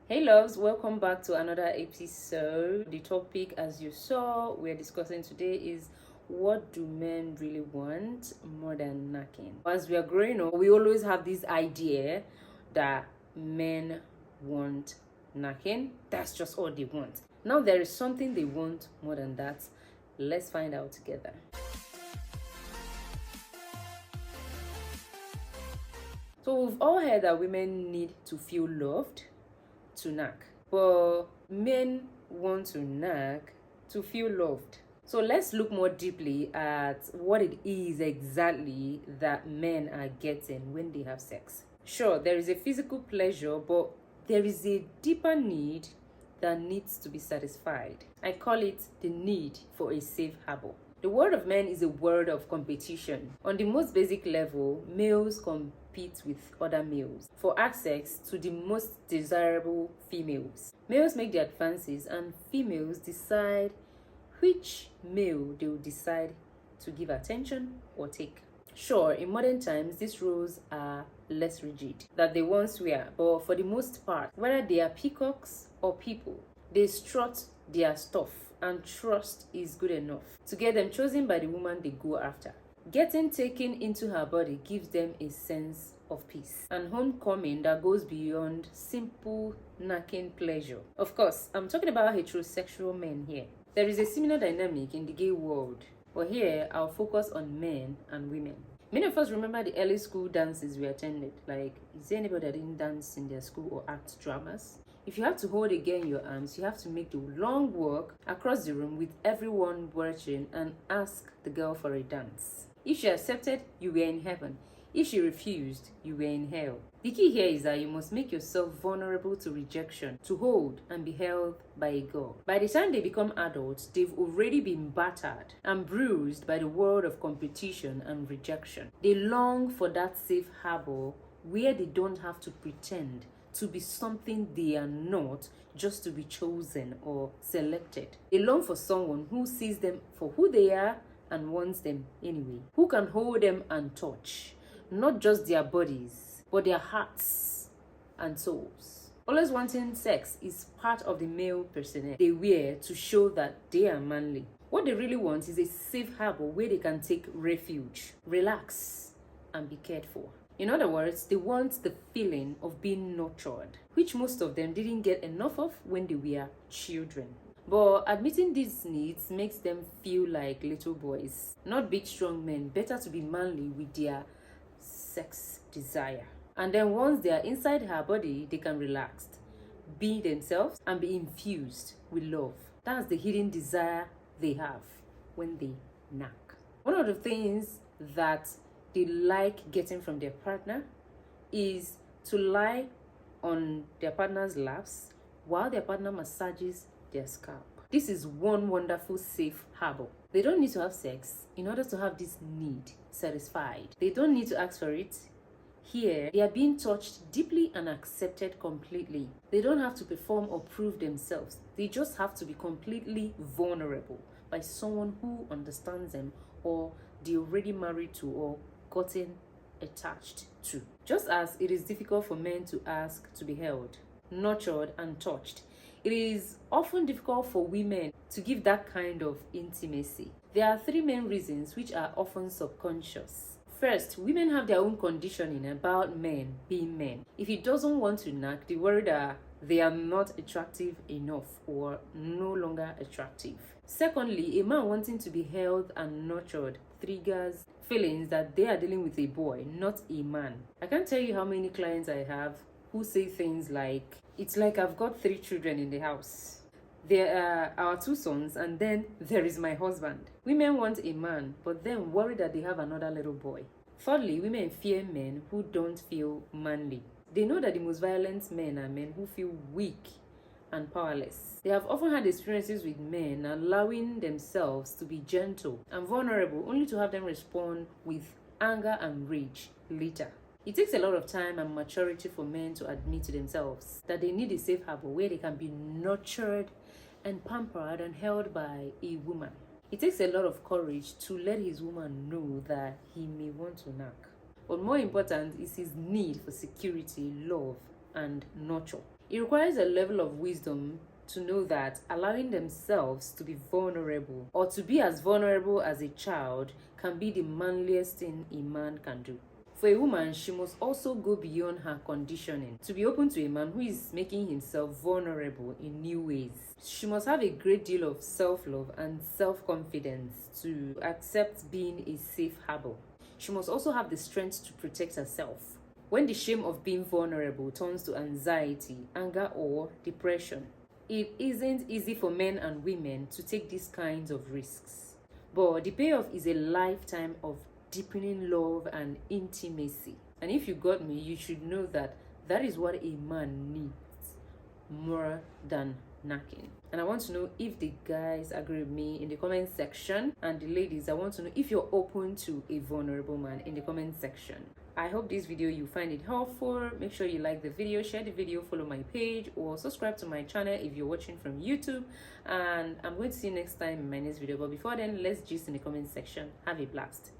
Hey loves, welcome back to another episode. The topic, as you saw, we're discussing today is what do men really want more than knacking? As we are growing up, we always have this idea that men want knacking. That's just all they want. Now there is something they want more than that. Let's find out together. So we've all heard that women need to feel loved to knack, but men want to knack to feel loved. So let's look more deeply at what it is exactly that men are getting when they have sex. Sure, there is a physical pleasure, but there is a deeper need that needs to be satisfied. I call it the need for a safe harbor. The world of men is a world of competition. On the most basic level, males compete with other males for access to the most desirable females. Males make the advances and females decide which male they will decide to give attention or take. Sure, in modern times, these roles are less rigid than they once were, but for the most part, whether they are peacocks or people, they strut their stuff and trust is good enough to get them chosen by the woman they go after. Getting taken into her body gives them a sense of peace and homecoming that goes beyond simple knacking pleasure. Of course, I'm talking about heterosexual men here. There is a similar dynamic in the gay world, but here I'll focus on men and women. Many of us remember the early school dances we attended. Like, is there anybody that didn't dance in their school or act dramas? If you have to hold a girl in your arms, you have to make the long walk across the room with everyone watching and ask the girl for a dance. If she accepted, you were in heaven. If she refused, you were in hell. The key here is that you must make yourself vulnerable to rejection, to hold and be held by a girl. By the time they become adults, they've already been battered and bruised by the world of competition and rejection. They long for that safe harbor where they don't have to pretend to be something they are not just to be chosen or selected. They long for someone who sees them for who they are and wants them anyway, who can hold them and touch not just their bodies, but their hearts and souls. Always wanting sex is part of the male persona they wear to show that they are manly. What they really want is a safe harbor where they can take refuge, relax, and be cared for. In other words, they want the feeling of being nurtured, which most of them didn't get enough of when they were children. But admitting these needs makes them feel like little boys, not big strong men. Better to be manly with their sex desire. And then once they are inside her body, they can relax, be themselves, and be infused with love. That's the hidden desire they have when they knack. One of the things that they like getting from their partner is to lie on their partner's laps while their partner massages their scalp. This is one wonderful safe harbor. They don't need to have sex in order to have this need satisfied. They don't need to ask for it. Here, they are being touched deeply and accepted completely. They don't have to perform or prove themselves. They just have to be completely vulnerable by someone who understands them or they're already married to or gotten attached to. Just as it is difficult for men to ask to be held, nurtured, and touched, it is often difficult for women to give that kind of intimacy. There are three main reasons which are often subconscious. First, women have their own conditioning about men being men. If he doesn't want to knack, they worry that they are not attractive enough or no longer attractive. Secondly, a man wanting to be held and nurtured triggers feelings that they are dealing with a boy, not a man. I can't tell you how many clients I have who say things like, it's like I've got 3 children in the house. There are our 2 sons and then there is my husband. Women want a man, but then worry that they have another little boy. Thirdly, women fear men who don't feel manly. They know that the most violent men are men who feel weak and powerless. They have often had experiences with men allowing themselves to be gentle and vulnerable only to have them respond with anger and rage later. It takes a lot of time and maturity for men to admit to themselves that they need a safe harbor where they can be nurtured and pampered and held by a woman. It takes a lot of courage to let his woman know that he may want to knack. But more important is his need for security, love, and nurture. It requires a level of wisdom to know that allowing themselves to be vulnerable or to be as vulnerable as a child can be the manliest thing a man can do. For a woman, she must also go beyond her conditioning to be open to a man who is making himself vulnerable in new ways. She must have a great deal of self-love and self-confidence to accept being a safe harbor. She must also have the strength to protect herself when the shame of being vulnerable turns to anxiety, anger, or depression. It isn't easy for men and women to take these kinds of risks, but the payoff is a lifetime of deepening love and intimacy. And if you got me, you should know that that is what a man needs more than knacking. And I want to know if the guys agree with me in the comment section, and the ladies, I want to know if you're open to a vulnerable man in the comment section. I hope this video you find it helpful. Make sure you like the video, share the video, follow my page, or subscribe to my channel if you're watching from YouTube. And I'm going to see you next time in my next video. But before then, let's gist in the comment section. Have a blast.